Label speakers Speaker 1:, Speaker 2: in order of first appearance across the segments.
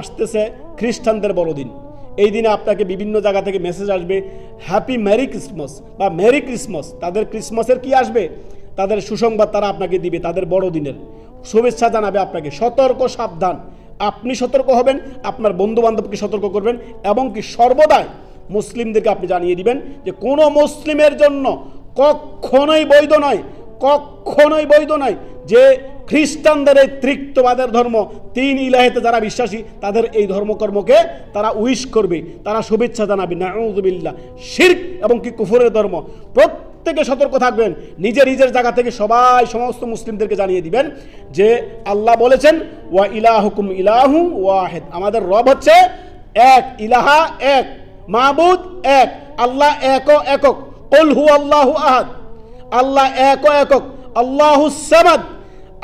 Speaker 1: আসতেছে খ্রিস্টানদের বড়দিন। এই দিনে আপনাকে বিভিন্ন জায়গা থেকে মেসেজ আসবে হ্যাপি মেরি ক্রিসমাস বা মেরি ক্রিসমাস। তাদের ক্রিসমাসের কি আসবে, তাদের সুসংবাদ তারা আপনাকে দিবে, তাদের বড়দিনের শুভেচ্ছা জানাবে আপনাকে। সতর্ক, সাবধান। আপনি সতর্ক হবেন, আপনার বন্ধু বান্ধবকে সতর্ক করবেন, এবং কি সর্বদাই মুসলিমদেরকে আপনি জানিয়ে দিবেন যে কোনো মুসলিমের জন্য কখনোই বৈধ নয়, কখনোই বৈধ নয় যে খ্রিস্টানদের এই ত্রিত্ববাদের ধর্ম, তিন ইলাহেতে যারা বিশ্বাসী, তাদের এই ধর্মকর্মকে তারা উইশ করবে, তারা শুভেচ্ছা জানাবে। নাউযুবিল্লাহ, শিরক এবং কি কুফরের ধর্ম। প্রত্যেকে সতর্ক থাকবেন, নিজের নিজের জায়গা থেকে সবাই সমস্ত মুসলিমদেরকে জানিয়ে দিবেন যে আল্লাহ বলেছেন ওয়া ইলাহুকুম ইলাহু ওয়াহিদ, আমাদের রব হচ্ছে এক, ইলাহা এক, মাবুদ এক, আল্লাহ এক একক। কুল হুয়াল্লাহু আহাদ, আল্লাহ এক একক। আল্লাহুস সামাদ,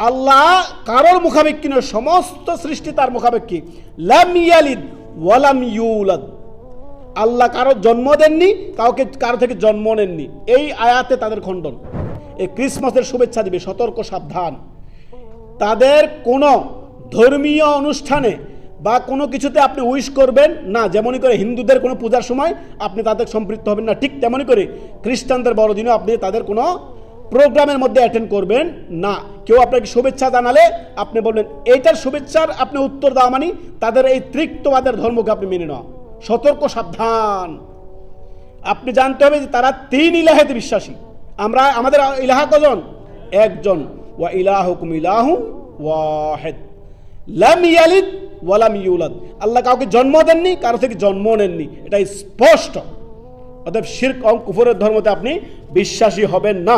Speaker 1: আল্লাহ কারোর মুখাপেক্ষী নয়, সমস্ত সৃষ্টি তার মুখাপেক্ষী। লাম ইয়ালিদ ওয়ালাম ইউলাদ, আল্লাহ কারো জন্ম দেননি, কারো থেকে জন্ম নেননি। এই আয়াতে তাদের খণ্ডন। এই ক্রিসমাসের শুভেচ্ছা দিবে, সতর্ক, সাবধান। তাদের কোনো ধর্মীয় অনুষ্ঠানে বা কোনো কিছুতে আপনি উইশ করবেন না। যেমনই করে হিন্দুদের কোনো পূজার সময় আপনি তাদের সম্পৃক্ত হবেন না, ঠিক তেমনই করে খ্রিস্টানদের বড়দিনেও আপনি তাদের কোনো প্রোগ্রামের মধ্যে অ্যাটেন্ড করবেন না। কেউ আপনাকে শুভেচ্ছা জানালে আপনি বলবেন এইটার শুভেচ্ছার আপনি উত্তর দেওয়া মানে তাদের এই ত্রিত্ববাদের ধর্মকে আপনি মেনে নেওয়া। সতর্ক, সাবধান। আপনি জানতে হবে যে তারা তিন ইলাহেতে বিশ্বাসী। আমাদের ইলাহা কজন? একজন। ওয়া ইলাহুকুম ইলাহুম ওয়াহিদ, লাম ইয়ালিদ ওয়ালাম ইউলাদ, আল্লাহ কাউকে জন্ম দেননি, কারো থেকে জন্ম নেননি, এটা স্পষ্ট। অতএব শিরক ও কুফরের ধর্মতে আপনি বিশ্বাসী হবেন না।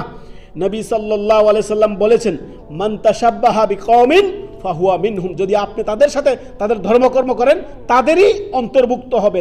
Speaker 1: নবী সাল্লাল্লাহু আলাইহি সাল্লাম বলেছেন মান তাশাব্বাহা বিকওমিন ফাহুয়া মিনহুম, যদি আপনি তাদের সাথে তাদের ধর্মকর্ম করেন তাদেরই অন্তর্ভুক্ত হবেন।